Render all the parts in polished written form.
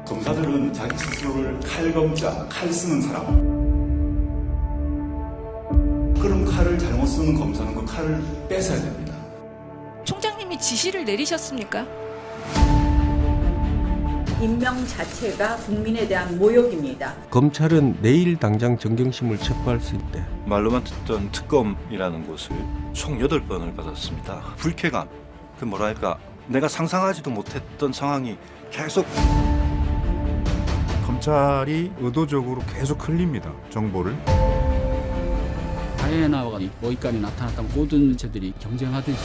검사들은 자기 스스로를 칼검자, 칼 쓰는 사람. 그럼 칼을 잘못 쓰는 검사는 그 칼을 뺏어야 됩니다. 총장님이 지시를 내리셨습니까? 임명 자체가 국민에 대한 모욕입니다. 검찰은 내일 당장 정경심을 체포할 수 있대. 말로만 듣던 특검이라는 곳을 총 8번을 받았습니다. 불쾌감, 그 뭐랄까 내가 상상하지도 못했던 상황이 계속. 검찰이 의도적으로 계속 흘립니다. 정보를. 다이애나와 모의감이 나타났던 모든 죄들이 경쟁하듯이.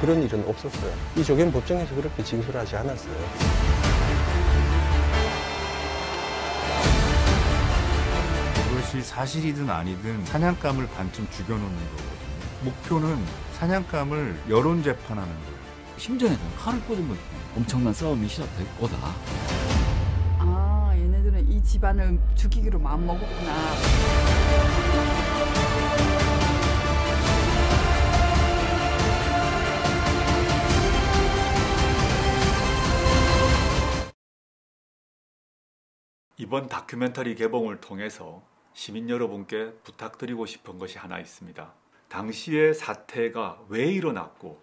그런 일은 없었어요. 이조겸 법정에서 그렇게 진술하지 않았어요. 그것이 사실이든 아니든 사냥감을 반쯤 죽여놓는 거거든요. 목표는 사냥감을 여론 재판하는 거예요. 심정에는 칼을 꽂으면 엄청난 싸움이 시작될 거다. 아, 얘네들은 이 집안을 죽이기로 마음먹었구나. 이번 다큐멘터리 개봉을 통해서 시민 여러분께 부탁드리고 싶은 것이 하나 있습니다. 당시의 사태가 왜 일어났고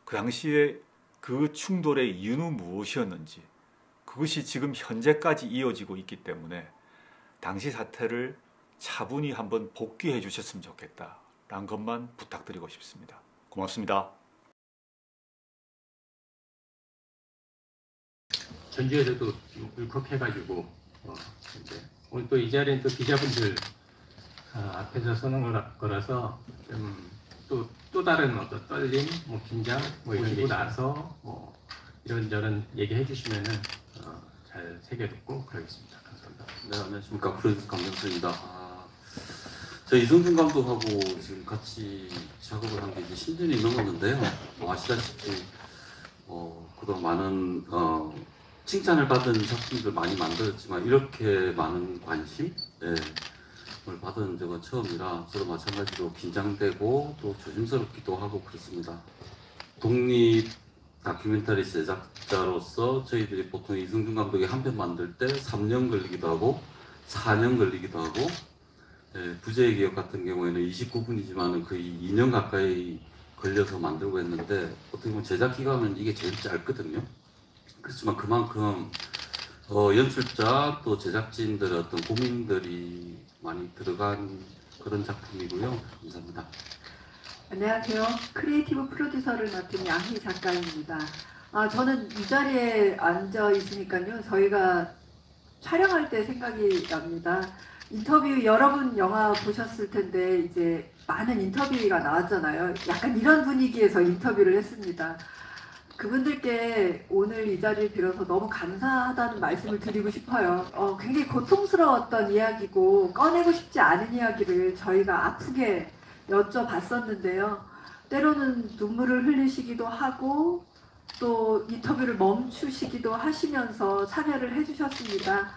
그 당시에 그 충돌의 이유는 무엇이었는지, 그것이 지금 현재까지 이어지고 있기 때문에 당시 사태를 차분히 한번 복귀해 주셨으면 좋겠다라는 것만 부탁드리고 싶습니다. 고맙습니다. 전주에서도 울컥해가지고 이제 오늘 또 이 자리는 또 기자분들 앞에서 서는 거라서 또 다른 어떤 떨림, 긴장 이런 나서 이런저런 얘기해 주시면은 잘 새겨 듣고 그러겠습니다. 감사합니다. 네, 안녕하십니까. 프로듀서 강정수입니다. 저 이승준 감독하고 지금 같이 작업을 한 게 이제 10년이 넘었는데요. 아시다시피 그동안 많은 칭찬을 받은 작품들 많이 만들었지만 이렇게 많은 관심을 받은 적은 처음이라 저도 마찬가지로 긴장되고 또 조심스럽기도 하고 그렇습니다. 독립 다큐멘터리 제작자로서 저희들이 보통 이승준 감독이 한 편 만들 때 3년 걸리기도 하고 4년 걸리기도 하고 부재의 기억 같은 경우에는 29분이지만 거의 2년 가까이 걸려서 만들고 했는데 어떻게 보면 제작 기간은 이게 제일 짧거든요. 그렇지만 그만큼 연출자 또 제작진들의 어떤 고민들이 많이 들어간 그런 작품이고요. 감사합니다. 안녕하세요. 크리에이티브 프로듀서를 맡은 양희 작가입니다. 저는 이 자리에 앉아 있으니까요. 저희가 촬영할 때 생각이 납니다. 인터뷰 여러분 영화 보셨을 텐데 이제 많은 인터뷰가 나왔잖아요. 약간 이런 분위기에서 인터뷰를 했습니다. 그분들께 오늘 이 자리를 빌어서 너무 감사하다는 말씀을 드리고 싶어요. 굉장히 고통스러웠던 이야기고 꺼내고 싶지 않은 이야기를 저희가 아프게 여쭤봤었는데요. 때로는 눈물을 흘리시기도 하고 또 인터뷰를 멈추시기도 하시면서 참여를 해주셨습니다.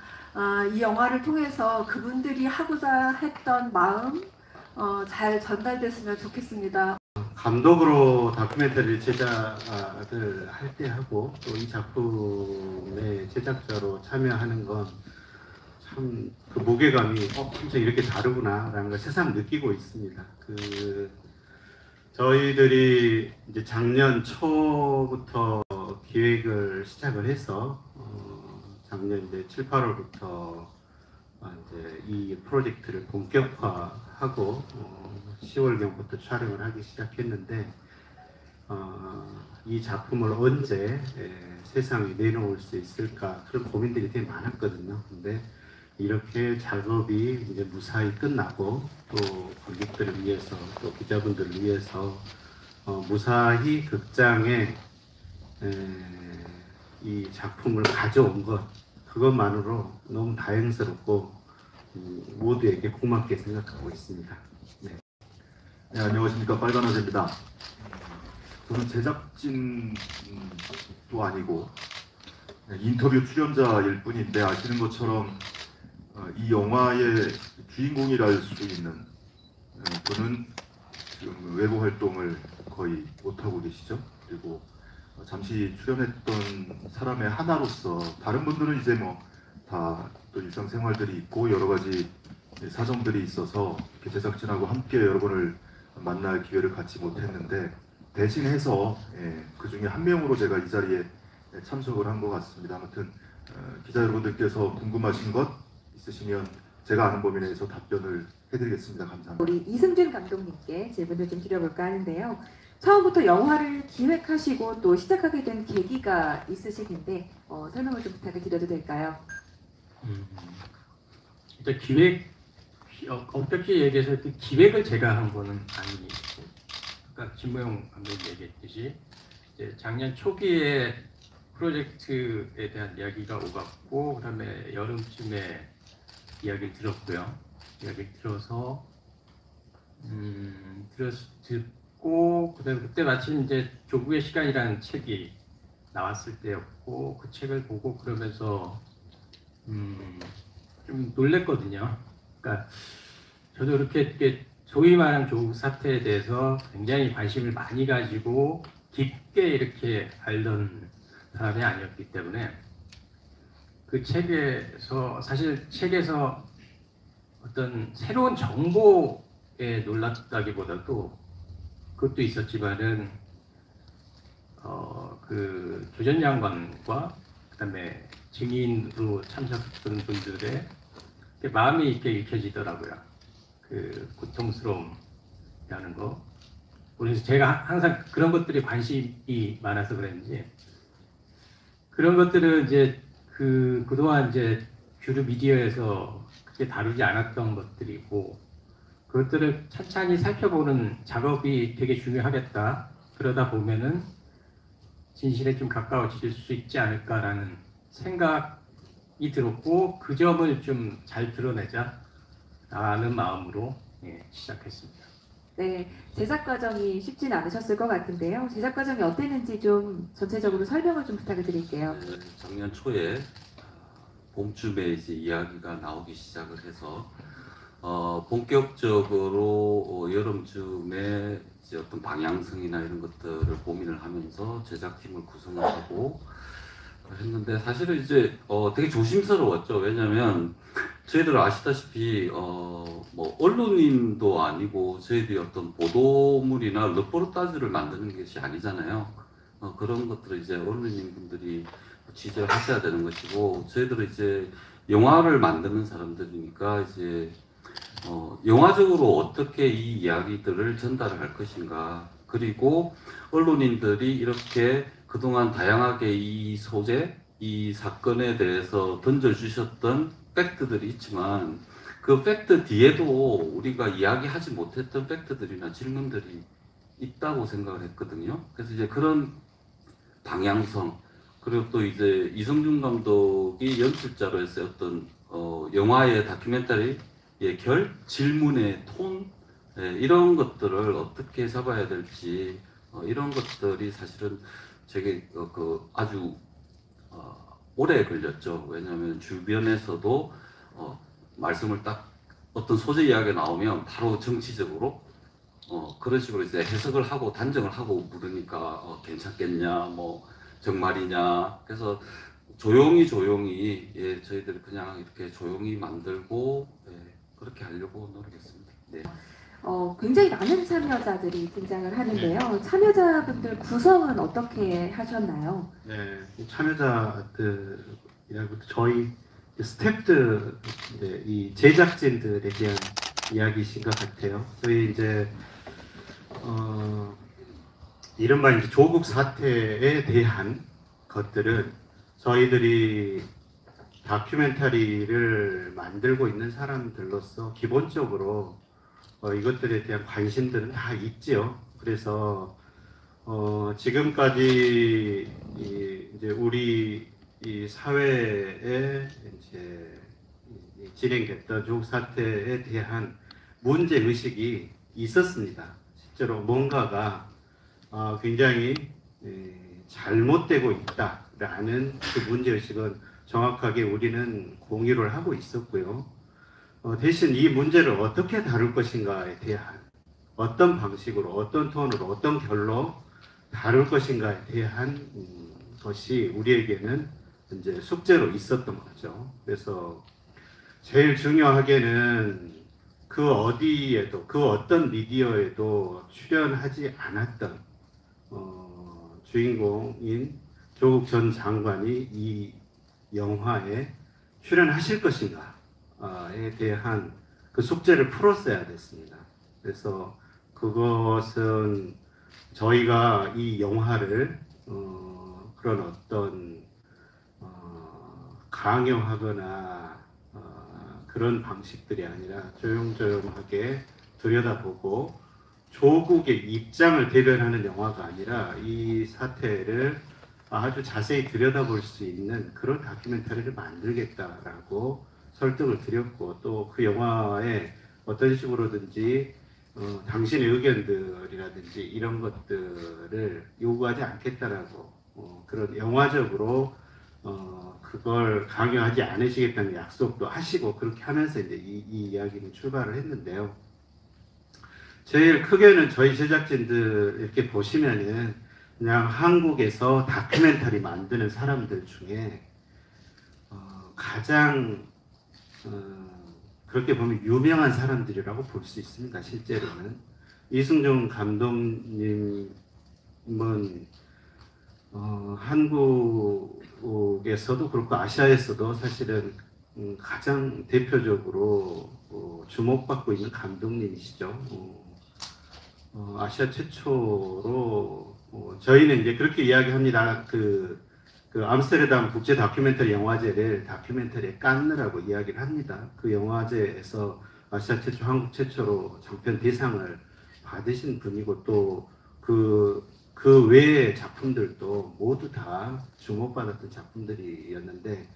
이 영화를 통해서 그분들이 하고자 했던 마음 잘 전달됐으면 좋겠습니다. 감독으로 다큐멘터리 제작을 할 때 하고 또 이 작품의 제작자로 참여하는 건 참 그 무게감이 진짜 이렇게 다르구나 라는 걸 새삼 느끼고 있습니다. 저희들이 이제 작년 초부터 기획을 시작을 해서 작년 이제 7, 8월부터 이제 이 프로젝트를 본격화하고 10월경부터 촬영을 하기 시작했는데 이 작품을 언제 세상에 내놓을 수 있을까 그런 고민들이 되게 많았거든요. 근데 이렇게 작업이 이제 무사히 끝나고 또 관객들을 위해서 또 기자분들을 위해서 무사히 극장에 이 작품을 가져온 것 그것만으로 너무 다행스럽고 모두에게 고맙게 생각하고 있습니다. 네, 안녕하십니까. 빨간아재입니다. 저는 제작진도 아니고 인터뷰 출연자일 뿐인데 아시는 것처럼 이 영화의 주인공이라 할 수 있는 분은 지금 외부 활동을 거의 못하고 계시죠. 그리고 잠시 출연했던 사람의 하나로서 다른 분들은 이제 뭐 다 또 일상생활들이 있고 여러 가지 사정들이 있어서 이렇게 제작진하고 함께 여러분을 만날 기회를 갖지 못했는데 대신해서 그 중에 한 명으로 제가 이 자리에 참석을 한 것 같습니다. 아무튼 기자 여러분들께서 궁금하신 것 있으시면 제가 아는 범위 내에서 답변을 해드리겠습니다. 감사합니다. 우리 이승준 감독님께 질문을 좀 드려볼까 하는데요. 처음부터 영화를 기획하시고 또 시작하게 된 계기가 있으실 텐데 설명을 좀 부탁을 드려도 될까요? 일단 기획, 엄격히 얘기해서 그 기획을 제가 한 거는 아니고, 아까 김모영 감독님 얘기했듯이 이제 작년 초기에 프로젝트에 대한 이야기가 오갔고, 그다음에 여름쯤에 이야기를 들었고요. 이야기를 들어서 듣고, 그다음에 그때 마침 이제 조국의 시간이라는 책이 나왔을 때였고, 그 책을 보고 그러면서 좀 놀랬거든요. 그러니까 저도 이렇게 소위 말하는 조국 사태에 대해서 굉장히 관심을 많이 가지고 깊게 이렇게 알던 사람이 아니었기 때문에 그 책에서 사실 책에서 어떤 새로운 정보에 놀랐다기보다도 그것도 있었지만은 그 조전 장관과 그다음에 증인으로 참석했던 분들의 마음이 이렇게 읽혀지더라고요. 그 고통스러움이라는 거. 그래서 제가 항상 그런 것들이 관심이 많아서 그랬는지 그런 것들은 이제 그동안 이제 주류 미디어에서 그렇게 다루지 않았던 것들이고 그것들을 찬찬히 살펴보는 작업이 되게 중요하겠다. 그러다 보면은 진실에 좀 가까워질 수 있지 않을까라는 생각이 들었고 그 점을 좀 잘 드러내자라는 마음으로 시작했습니다. 네, 제작 과정이 쉽진 않으셨을 것 같은데요. 제작 과정이 어땠는지 좀 전체적으로 설명을 좀 부탁을 드릴게요. 네, 작년 초에 봄쯤에 이제 이야기가 나오기 시작을 해서 본격적으로 여름쯤에 이제 어떤 방향성이나 이런 것들을 고민을 하면서 제작팀을 구성을 하고 했는데 사실은 이제 되게 조심스러웠죠. 왜냐하면 저희들 아시다시피 뭐 언론인도 아니고 저희들이 어떤 보도물이나 레포르타지를 만드는 것이 아니잖아요. 그런 것들을 이제 언론인 분들이 취재를 하셔야 되는 것이고 저희들은 이제 영화를 만드는 사람들이니까 이제 영화적으로 어떻게 이 이야기들을 전달을 할 것인가 그리고 언론인들이 이렇게 그동안 다양하게 이 소재, 이 사건에 대해서 던져주셨던 팩트들이 있지만 그 팩트 뒤에도 우리가 이야기하지 못했던 팩트들이나 질문들이 있다고 생각을 했거든요. 그래서 이제 그런 방향성 그리고 또 이제 이성준 감독이 연출자로 했어요. 어떤 영화의 다큐멘터리의 결, 질문의 톤 이런 것들을 어떻게 잡아야 될지 이런 것들이 사실은 제게 아주 오래 걸렸죠. 왜냐하면 주변에서도 말씀을 딱 어떤 소재 이야기가 나오면 바로 정치적으로 그런 식으로 이제 해석을 하고 단정을 하고 물으니까 괜찮겠냐, 뭐 정말이냐. 그래서 조용히 저희들이 그냥 이렇게 조용히 만들고 그렇게 하려고 노력했습니다. 네. 굉장히 많은 참여자들이 등장을 하는데요. 참여자분들 구성은 어떻게 하셨나요? 네, 참여자들, 저희 스태프들, 이 제작진들에 대한 이야기이신 것 같아요. 저희 이제 이른바 이제 조국 사태에 대한 것들은 저희들이 다큐멘터리를 만들고 있는 사람들로서 기본적으로 이것들에 대한 관심들은 다 있지요. 그래서 지금까지 이제 우리 이 사회에 이제 진행됐던 조국 사태에 대한 문제 의식이 있었습니다. 실제로 뭔가가 굉장히 잘못되고 있다라는 그 문제 의식은 정확하게 우리는 공유를 하고 있었고요. 대신 이 문제를 어떻게 다룰 것인가에 대한 어떤 방식으로, 어떤 톤으로, 어떤 결로 다룰 것인가에 대한 것이 우리에게는 이제 숙제로 있었던 거죠. 그래서 제일 중요하게는 그 어디에도 그 어떤 미디어에도 출연하지 않았던 주인공인 조국 전 장관이 이 영화에 출연하실 것인가에 대한 그 숙제를 풀었어야 됐습니다. 그래서 그것은 저희가 이 영화를 그런 어떤 강요하거나 그런 방식들이 아니라 조용조용하게 들여다보고 조국의 입장을 대변하는 영화가 아니라 이 사태를 아주 자세히 들여다볼 수 있는 그런 다큐멘터리를 만들겠다라고 설득을 드렸고, 또 그 영화에 어떤 식으로든지 당신의 의견들이라든지 이런 것들을 요구하지 않겠다라고 그런 영화적으로 그걸 강요하지 않으시겠다는 약속도 하시고, 그렇게 하면서 이제 이 이야기는 출발을 했는데요. 제일 크게는 저희 제작진들 이렇게 보시면은 그냥 한국에서 다큐멘터리 만드는 사람들 중에 가장 그렇게 보면 유명한 사람들이라고 볼 수 있습니다. 실제로는 이승준 감독님은 한국에서도 그렇고 아시아에서도 사실은 가장 대표적으로 주목받고 있는 감독님이시죠. 아시아 최초로 저희는 이제 그렇게 이야기합니다. 그 암스테르담 국제 다큐멘터리 영화제를 다큐멘터리의 깐느라고 이야기를 합니다. 그 영화제에서 아시아 최초, 한국 최초로 장편 대상을 받으신 분이고, 또 그 외의 작품들도 모두 다 주목받았던 작품들이었는데,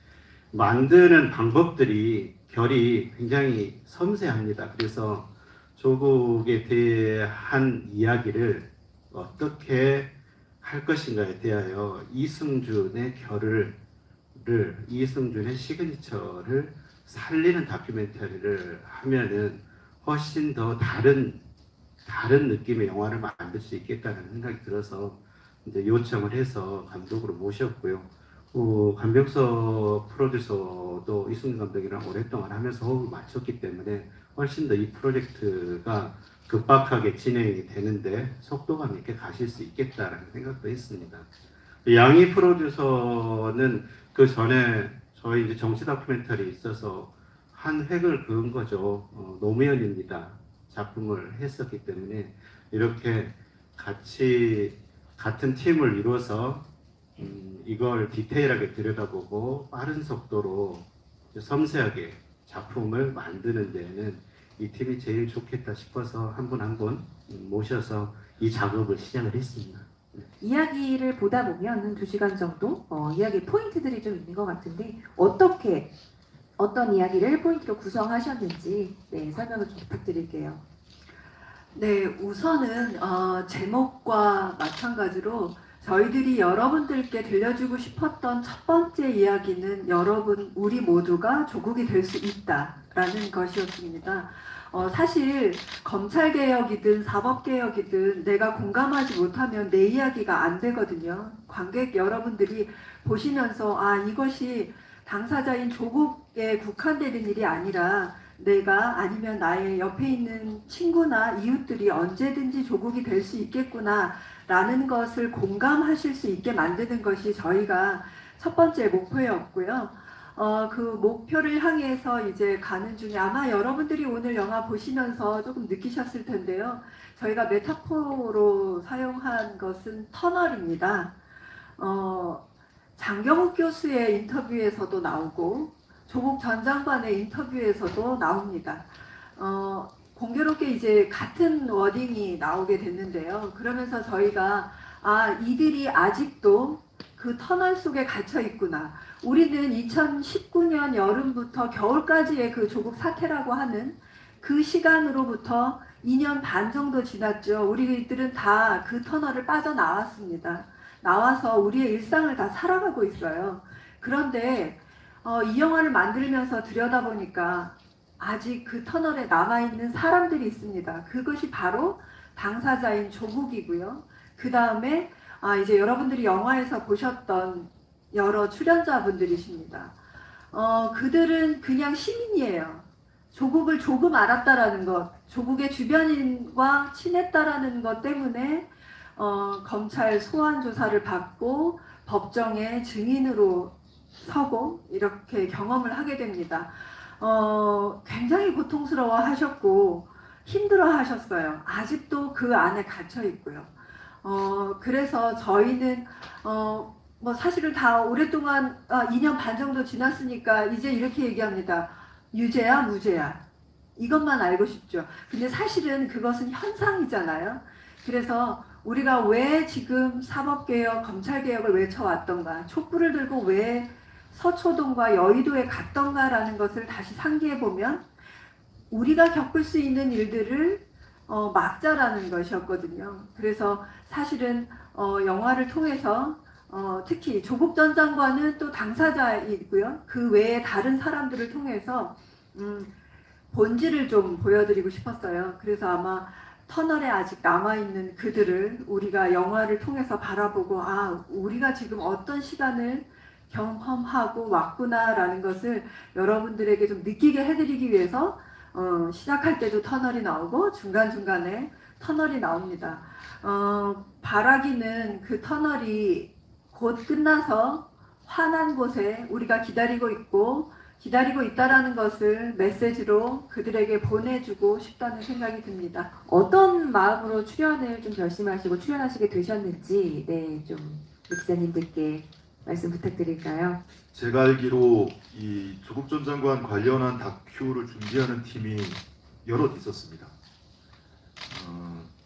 만드는 방법들이 결이 굉장히 섬세합니다. 그래서 조국에 대한 이야기를 어떻게 할 것인가에 대하여 이승준의 이승준의 시그니처를 살리는 다큐멘터리를 하면은 훨씬 더 다른 느낌의 영화를 만들 수 있겠다는 생각이 들어서 이제 요청을 해서 감독으로 모셨고요. 강병석 프로듀서도 이승준 감독이랑 오랫동안 하면서 호흡을 맞췄기 때문에 훨씬 더 이 프로젝트가 급박하게 진행이 되는데 속도감 있게 가실 수 있겠다라는 생각도 했습니다. 양희 프로듀서는 그 전에 저희 이제 정치 다큐멘터리 있어서 한 획을 그은 거죠. 노무현입니다. 작품을 했었기 때문에 이렇게 같은 팀을 이루어서 이걸 디테일하게 들여다보고 빠른 속도로 섬세하게 작품을 만드는 데에는 이 팀이 제일 좋겠다 싶어서 한 분 한 분 모셔서 이 작업을 시작을 했습니다. 이야기를 보다 보면 한 2시간 정도 이야기 포인트들이 좀 있는 것 같은데, 어떤 이야기를 포인트로 구성하셨는지 설명을 좀 부탁드릴게요. 네, 우선은 제목과 마찬가지로 저희들이 여러분들께 들려주고 싶었던 첫 번째 이야기는 우리 모두가 조국이 될 수 있다라는 것이었습니다. 사실 검찰개혁이든 사법개혁이든 내가 공감하지 못하면 내 이야기가 안 되거든요. 관객 여러분들이 보시면서 이것이 당사자인 조국에 국한되는 일이 아니라 내가 아니면 나의 옆에 있는 친구나 이웃들이 언제든지 조국이 될 수 있겠구나 라는 것을 공감하실 수 있게 만드는 것이 저희가 첫 번째 목표였고요. 그 목표를 향해서 이제 가는 중에 아마 여러분들이 오늘 영화 보시면서 조금 느끼셨을 텐데요. 저희가 메타포로 사용한 것은 터널입니다. 장경욱 교수의 인터뷰에서도 나오고 조국 전 장관의 인터뷰에서도 나옵니다. 공교롭게 이제 같은 워딩이 나오게 됐는데요. 그러면서 저희가 이들이 아직도 그 터널 속에 갇혀 있구나. 우리는 2019년 여름부터 겨울까지의 그 조국 사태라고 하는 그 시간으로부터 2년 반 정도 지났죠. 우리들은 다 그 터널을 빠져나왔습니다. 나와서 우리의 일상을 다 살아가고 있어요. 그런데 이 영화를 만들면서 들여다보니까 아직 그 터널에 남아있는 사람들이 있습니다. 그것이 바로 당사자인 조국이고요. 그 다음에 이제 여러분들이 영화에서 보셨던 여러 출연자분들이십니다. 그들은 그냥 시민이에요. 조국을 조금 알았다라는 것, 조국의 주변인과 친했다라는 것 때문에 검찰 소환 조사를 받고 법정에 증인으로 서고 이렇게 경험을 하게 됩니다. 굉장히 고통스러워 하셨고 힘들어 하셨어요. 아직도 그 안에 갇혀 있고요. 그래서 저희는 뭐 사실은 다 오랫동안 2년 반 정도 지났으니까 이제 이렇게 얘기합니다. 유죄야 무죄야 이것만 알고 싶죠. 근데 사실은 그것은 현상이잖아요. 그래서 우리가 왜 지금 사법개혁, 검찰개혁을 외쳐왔던가, 촛불을 들고 왜 서초동과 여의도에 갔던가라는 것을 다시 상기해보면 우리가 겪을 수 있는 일들을 막자라는 것이었거든요. 그래서 사실은 영화를 통해서 특히 조국 전 장관은 또 당사자이고요. 그 외에 다른 사람들을 통해서 본질을 좀 보여드리고 싶었어요. 그래서 아마 터널에 아직 남아있는 그들을 우리가 영화를 통해서 바라보고 우리가 지금 어떤 시간을 경험하고 왔구나라는 것을 여러분들에게 좀 느끼게 해드리기 위해서 시작할 때도 터널이 나오고 중간중간에 터널이 나옵니다. 바라기는 그 터널이 곧 끝나서 환한 곳에 우리가 기다리고 있고 기다리고 있다라는 것을 메시지로 그들에게 보내주고 싶다는 생각이 듭니다. 어떤 마음으로 출연을 좀 결심하시고 출연하시게 되셨는지 좀 기자님들께 말씀 부탁드릴까요? 제가 알기로 이 조국 전 장관 관련한 다큐를 준비하는 팀이 여럿 있었습니다.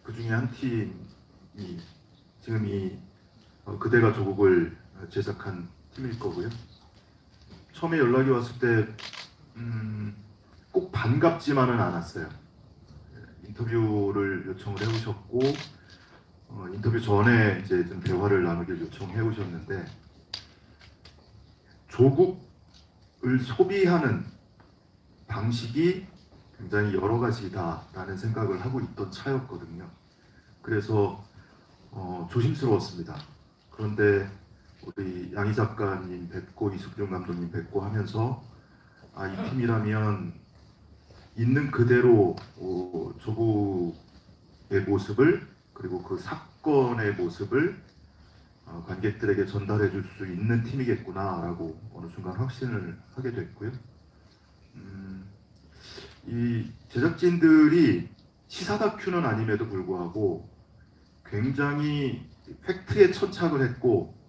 그 중에 한 팀이 지금 이 그대가 조국을 제작한 팀일 거고요. 처음에 연락이 왔을 때 꼭 반갑지만은 않았어요. 인터뷰를 요청을 해오셨고 인터뷰 전에 이제 좀 대화를 나누길 요청해 오셨는데 조국을 소비하는 방식이 굉장히 여러 가지다라는 생각을 하고 있던 차였거든요. 그래서 조심스러웠습니다. 그런데 우리 양희 작가님 뵙고 이숙준 감독님 뵙고 하면서 이 팀이라면 있는 그대로 조국의 모습을 그리고 그 사건의 모습을 관객들에게 전달해 줄 수 있는 팀이겠구나라고 어느 순간 확신을 하게 됐고요. 이 제작진들이 시사 다큐는 아님에도 불구하고 굉장히 팩트에 천착을 했고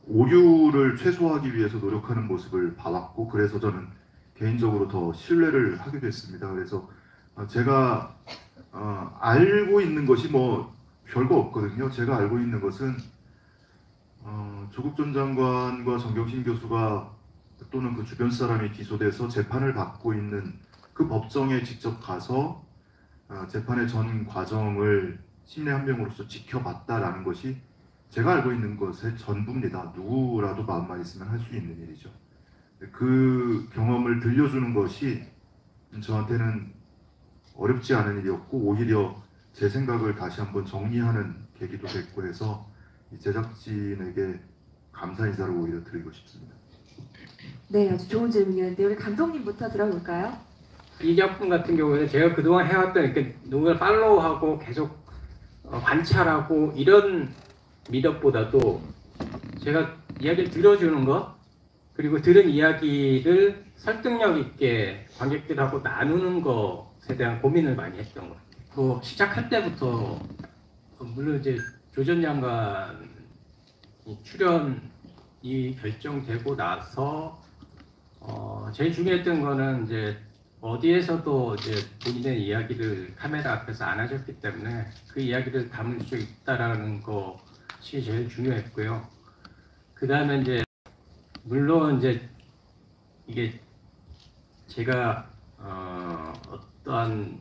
오류를 최소화하기 위해서 노력하는 모습을 봐왔고 그래서 저는 개인적으로 더 신뢰를 하게 됐습니다. 그래서 제가 알고 있는 것이 뭐 별거 없거든요. 제가 알고 있는 것은 조국 전 장관과 정경심 교수가 또는 그 주변 사람이 기소돼서 재판을 받고 있는 그 법정에 직접 가서 재판의 전 과정을 신뢰 한 명으로서 지켜봤다라는 것이 제가 알고 있는 것의 전부입니다. 누구라도 마음만 있으면 할 수 있는 일이죠. 그 경험을 들려주는 것이 저한테는 어렵지 않은 일이었고 오히려 제 생각을 다시 한번 정리하는 계기도 됐고 해서 이 제작진에게 감사 인사를 오히려 드리고 싶습니다. 네, 아주 좋은 질문이었는데 우리 감독님부터 들어볼까요? 이 작품 같은 경우에는 제가 그동안 해왔던 이렇게 누군가를 팔로우하고 계속 관찰하고 이런 미덕보다도 제가 이야기를 들어주는 것 그리고 들은 이야기를 설득력 있게 관객들하고 나누는 것에 대한 고민을 많이 했던 것 같아요. 시작할 때부터 물론 이제 조 전 장관 출연이 결정되고 나서 제일 중요했던 거는 이제 어디에서도 이제 본인의 이야기를 카메라 앞에서 안 하셨기 때문에 그 이야기를 담을 수 있다라는 것이 제일 중요했고요. 그 다음에 이제 물론 이제 이게 제가 어떠한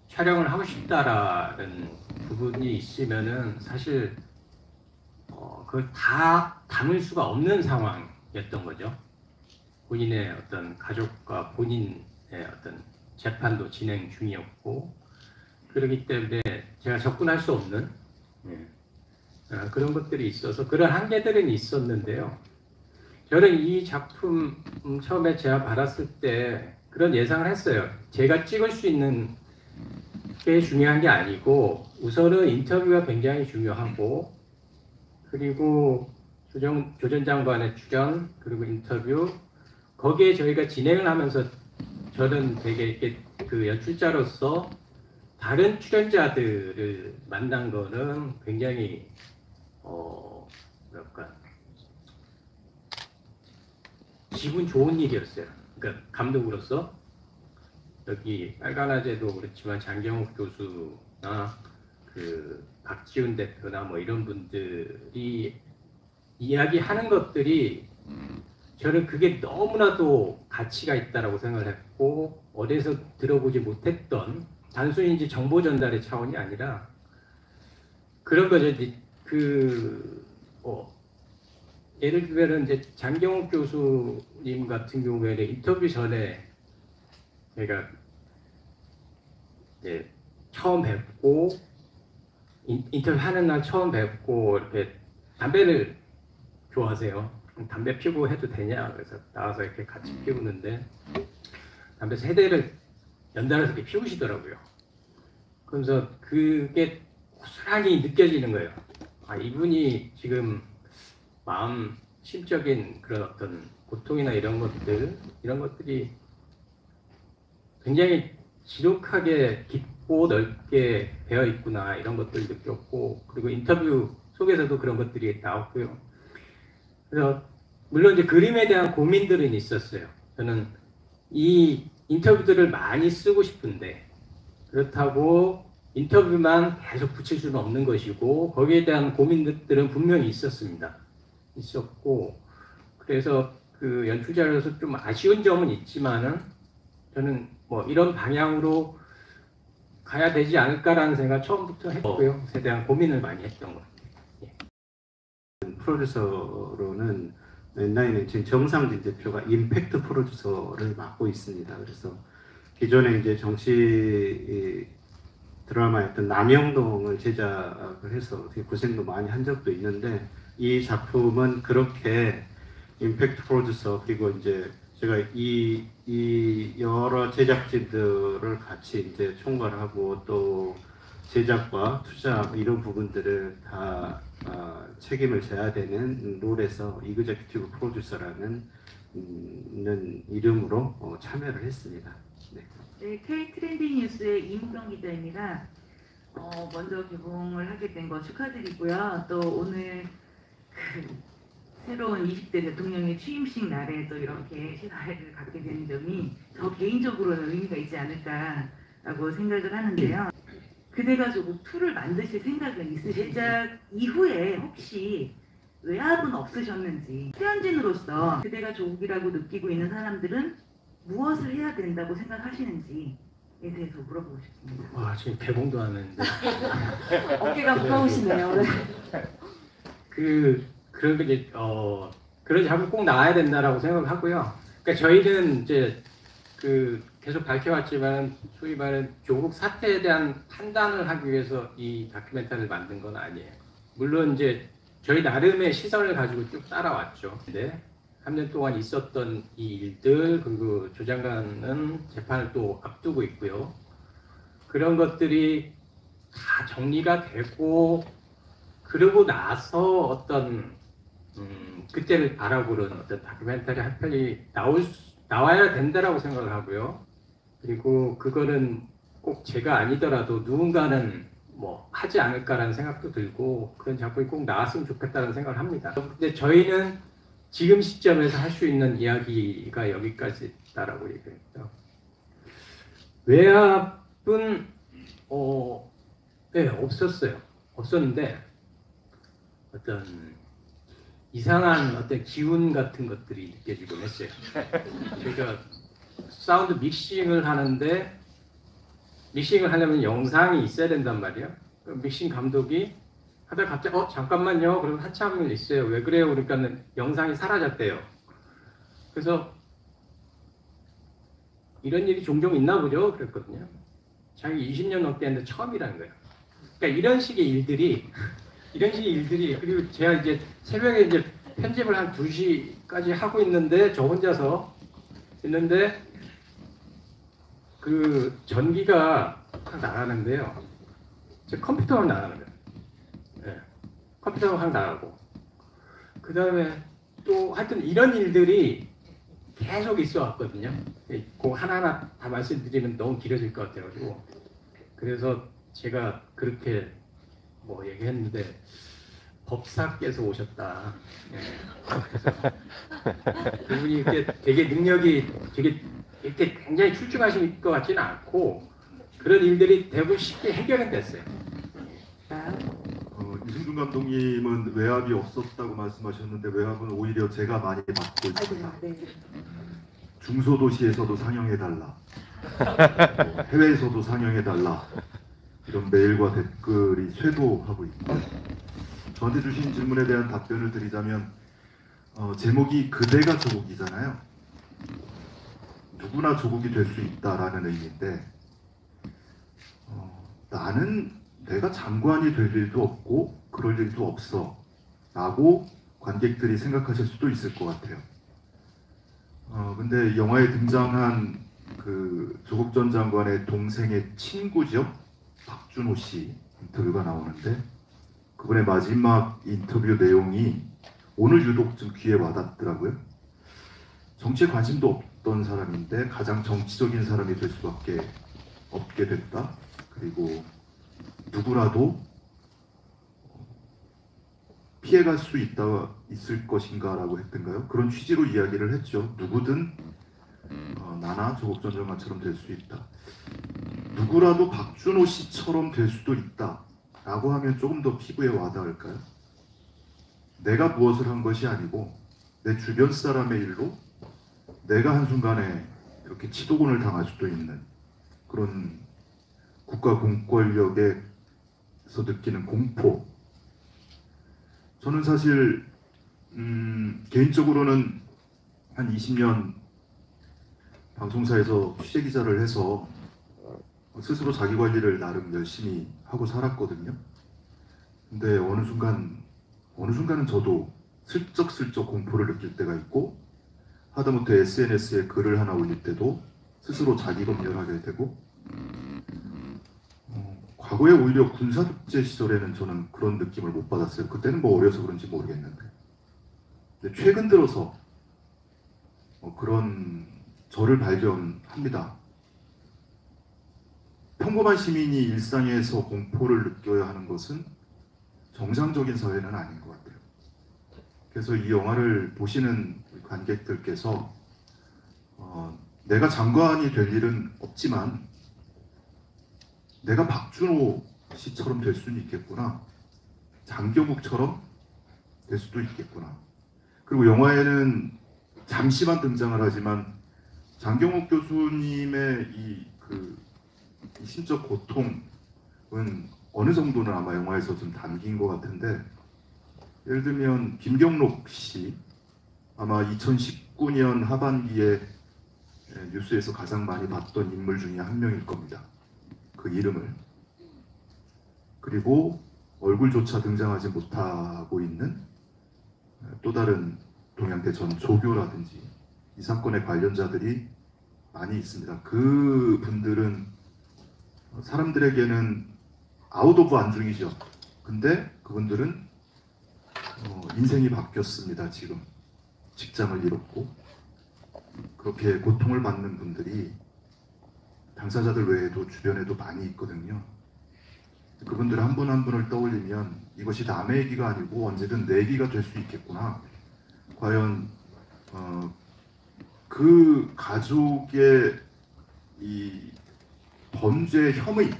촬영을 하고 싶다라는 부분이 있으면은 사실 그걸 다 담을 수가 없는 상황이었던 거죠. 본인의 어떤 가족과 본인의 어떤 재판도 진행 중이었고 그렇기 때문에 제가 접근할 수 없는 그런 것들이 있어서 그런 한계들은 있었는데요. 저는 이 작품 처음에 제가 받았을 때 그런 예상을 했어요. 제가 찍을 수 있는 게 중요한 게 아니고 우선은 인터뷰가 굉장히 중요하고 그리고 조 전 장관의 출연 그리고 인터뷰 거기에 저희가 진행을 하면서 저는 되게 이렇게 그 연출자로서 다른 출연자들을 만난 거는 굉장히 뭐랄까 기분 좋은 일이었어요. 그러니까 감독으로서 여기 빨간아재도 그렇지만 장경욱 교수나 그 박지훈 대표나 뭐 이런 분들이 이야기하는 것들이 저는 그게 너무나도 가치가 있다라고 생각을 했고 어디서 들어보지 못했던 단순히 이제 정보 전달의 차원이 아니라 그런 거죠. 이제 예를 들면 이제 장경욱 교수님 같은 경우에는 인터뷰 전에 제가 이제 처음 뵙고 인터뷰하는 날 처음 뵙고 이렇게 담배를 좋아하세요. 담배 피고 해도 되냐? 그래서 나와서 이렇게 같이 피우는데 담배 3대를 연달아서 이렇게 피우시더라고요. 그러면서 그게 고스란히 느껴지는 거예요. 아, 이분이 지금 마음 심적인 그런 어떤 고통이나 이런 것들이 굉장히 지독하게 깊고 넓게 배어 있구나 이런 것들을 느꼈고 그리고 인터뷰 속에서도 그런 것들이 나왔고요. 그래서 물론 이제 그림에 대한 고민들은 있었어요. 저는 이 인터뷰들을 많이 쓰고 싶은데 그렇다고 인터뷰만 계속 붙일 수는 없는 것이고 거기에 대한 고민들은 분명히 있었고 그래서 그 연출자로서 좀 아쉬운 점은 있지만은 저는 뭐 이런 방향으로 가야 되지 않을까라는 생각 처음부터 했고요. 그에 대한 고민을 많이 했던 것 같아요. 프로듀서로는 옛날에는 지금 정상진 대표가 임팩트 프로듀서를 맡고 있습니다. 그래서 기존에 이제 정치 드라마였던 남영동을 제작을 해서 되게 고생도 많이 한 적도 있는데 이 작품은 그렇게 임팩트 프로듀서 그리고 이제 제가 이 여러 제작진들을 같이 이제 총괄하고 또 제작과 투자 이런 부분들을 다 책임을 져야 되는 롤에서 이그제큐티브 프로듀서라는 이름으로 참여를 했습니다. 네. 네, K 트렌딩 뉴스의 이무경 기자입니다. 먼저 개봉을 하게 된 거 축하드리고요. 또 오늘 새로운 20대 대통령의 취임식 날에 또 이렇게 시사회를 갖게 되는 점이 저 개인적으로는 의미가 있지 않을까라고 생각을 하는데요. 그대가 조국 2를 만드실 생각은 있으세요? 제작 이후에 혹시 외압은 없으셨는지 출연진으로서 그대가 조국이라고 느끼고 있는 사람들은 무엇을 해야 된다고 생각하시는지에 대해서 물어보고 싶습니다. 와 지금 개봉도 안 했는데 어깨가 무거우시네요. 네. 그런 게 이제 그런 작품 꼭 나와야 된다라고 생각하고요. 그러니까 저희는 이제 계속 밝혀왔지만 소위 말하는 조국 사태에 대한 판단을 하기 위해서 이 다큐멘터리를 만든 건 아니에요. 물론 이제 저희 나름의 시선을 가지고 쭉 따라왔죠. 근데 3년 동안 있었던 이 일들 그리고 조 장관은 재판을 또 앞두고 있고요. 그런 것들이 다 정리가 되고 그러고 나서 어떤 그때를 바라보는 어떤 다큐멘터리 한 편이 나와야 된다라고 생각을 하고요. 그리고 그거는 꼭 제가 아니더라도 누군가는 뭐 하지 않을까라는 생각도 들고 그런 작품이 꼭 나왔으면 좋겠다는 생각을 합니다. 근데 저희는 지금 시점에서 할 수 있는 이야기가 여기까지다라고 얘기했죠. 외압은 네, 없었는데 어떤 이상한 어떤 기운 같은 것들이 느껴지곤 했어요. 제가 사운드 믹싱을 하는데 믹싱을 하려면 영상이 있어야 된단 말이에요. 믹싱 감독이 하다가 갑자기 잠깐만요. 그러면 한참을 있어요. 왜 그래요? 그러니까 영상이 사라졌대요. 그래서 이런 일이 종종 있나 보죠. 그랬거든요. 자기 20년 넘게 했는데 처음이라는 거예요. 그러니까 이런 식의 일들이 이런 식의 일들이 그리고 제가 이제 새벽에 이제 편집을 한 2시까지 하고 있는데 저 혼자서 있는데 그 전기가 확 나가는데요. 제 컴퓨터가 나가는 거예요. 네. 컴퓨터가 확 나가고 그 다음에 또 하여튼 이런 일들이 계속 있어 왔거든요. 그 하나하나 다 말씀드리면 너무 길어질 것 같아가지고 그래서 제가 그렇게 뭐 얘기했는데 법사께서 오셨다. 그분이 이렇게 되게 능력이 되게 이렇게 굉장히 출중하실 것 같지는 않고 그런 일들이 대부분 쉽게 해결은 됐어요. 이승준 감독님은 외압이 없었다고 말씀하셨는데 외압은 오히려 제가 많이 받고 있습니다. 중소도시에서도 상영해달라, 해외에서도 상영해달라 이런 메일과 댓글이 쇄도하고 있고 저한테 주신 질문에 대한 답변을 드리자면 제목이 그대가 조국이잖아요. 누구나 조국이 될 수 있다라는 의미인데 나는 내가 장관이 될 일도 없고 그럴 일도 없어 라고 관객들이 생각하실 수도 있을 것 같아요. 근데 영화에 등장한 그 조국 전 장관의 동생의 친구죠, 박준호 씨 인터뷰가 나오는데 그분의 마지막 인터뷰 내용이 오늘 유독 좀 귀에 와닿더라고요. 정치에 관심도 없던 사람인데 가장 정치적인 사람이 될 수밖에 없게 됐다. 그리고 누구라도 피해갈 수 있을 것인가 라고 했던가요? 그런 취지로 이야기를 했죠. 누구든 나나 조국 전 장관처럼 될 수 있다. 누구라도 박준호 씨처럼 될 수도 있다 라고 하면 조금 더 피부에 와닿을까요? 내가 무엇을 한 것이 아니고 내 주변 사람의 일로 내가 한순간에 이렇게 치도곤을 당할 수도 있는 그런 국가 공권력에서 느끼는 공포. 저는 사실 개인적으로는 한 20년 방송사에서 취재기자를 해서 스스로 자기관리를 나름 열심히 하고 살았거든요. 근데 어느 순간은 저도 슬쩍슬쩍 공포를 느낄 때가 있고 하다못해 SNS에 글을 하나 올릴 때도 스스로 자기검열하게 되고 과거에 오히려 군사독재 시절에는 저는 그런 느낌을 못 받았어요. 그때는 뭐 어려서 그런지 모르겠는데 근데 최근 들어서 그런 저를 발견합니다. 평범한 시민이 일상에서 공포를 느껴야 하는 것은 정상적인 사회는 아닌 것 같아요. 그래서 이 영화를 보시는 관객들께서 내가 장관이 될 일은 없지만 내가 박준호 씨처럼 될 수는 있겠구나, 장경욱처럼 될 수도 있겠구나. 그리고 영화에는 잠시만 등장을 하지만 장경욱 교수님의 이 심적 고통은 어느 정도는 아마 영화에서 좀 담긴 것 같은데, 예를 들면 김경록 씨, 아마 2019년 하반기에 뉴스에서 가장 많이 봤던 인물 중에 한 명일 겁니다. 그 이름을. 그리고 얼굴조차 등장하지 못하고 있는 또 다른 동양대 전 조교라든지 이 사건의 관련자들이 많이 있습니다. 그 분들은 사람들에게는 아웃 오브 안중이죠. 근데 그분들은 인생이 바뀌었습니다. 지금 직장을 잃었고 그렇게 고통을 받는 분들이 당사자들 외에도 주변에도 많이 있거든요. 그분들 한 분 한 분을 떠올리면 이것이 남의 얘기가 아니고 언제든 내 얘기가 될 수 있겠구나. 과연 그 가족의 이 범죄 혐의와는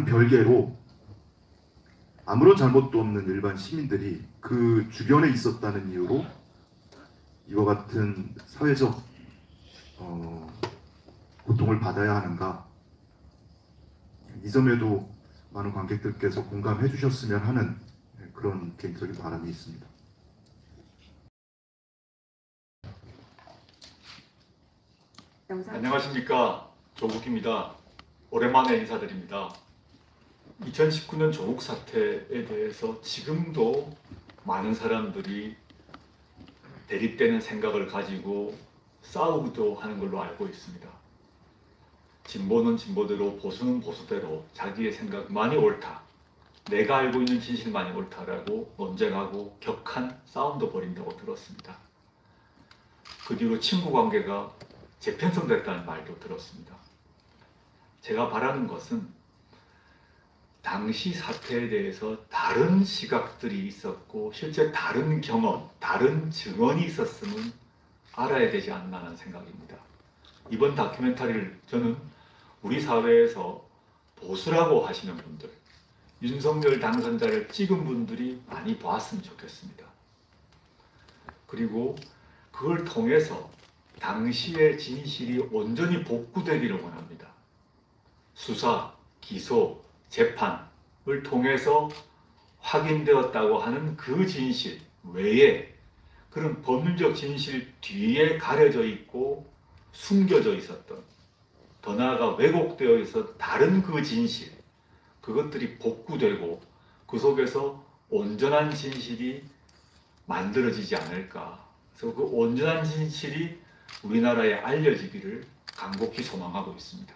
별개로 아무런 잘못도 없는 일반 시민들이 그 주변에 있었다는 이유로 이와 같은 사회적 고통을 받아야 하는가, 이 점에도 많은 관객들께서 공감해 주셨으면 하는 그런 개인적인 바람이 있습니다. 안녕하십니까, 조국입니다. 오랜만에 인사드립니다. 2019년 조국 사태에 대해서 지금도 많은 사람들이 대립되는 생각을 가지고 싸우기도 하는 걸로 알고 있습니다. 진보는 진보대로, 보수는 보수대로 자기의 생각만이 옳다, 내가 알고 있는 진실만이 옳다라고 논쟁하고 격한 싸움도 벌인다고 들었습니다. 그 뒤로 친구 관계가 재편성됐다는 말도 들었습니다. 제가 바라는 것은 당시 사태에 대해서 다른 시각들이 있었고 실제 다른 경험, 다른 증언이 있었으면 알아야 되지 않나 하는 생각입니다. 이번 다큐멘터리를 저는 우리 사회에서 보수라고 하시는 분들, 윤석열 당선자를 찍은 분들이 많이 보았으면 좋겠습니다. 그리고 그걸 통해서 당시의 진실이 온전히 복구되기를 원합니다. 수사, 기소, 재판을 통해서 확인되었다고 하는 그 진실 외에 그런 법률적 진실 뒤에 가려져 있고 숨겨져 있었던, 더 나아가 왜곡되어 있어 다른 그 진실, 그것들이 복구되고 그 속에서 온전한 진실이 만들어지지 않을까. 그래서 그 온전한 진실이 우리나라에 알려지기를 간곡히 소망하고 있습니다.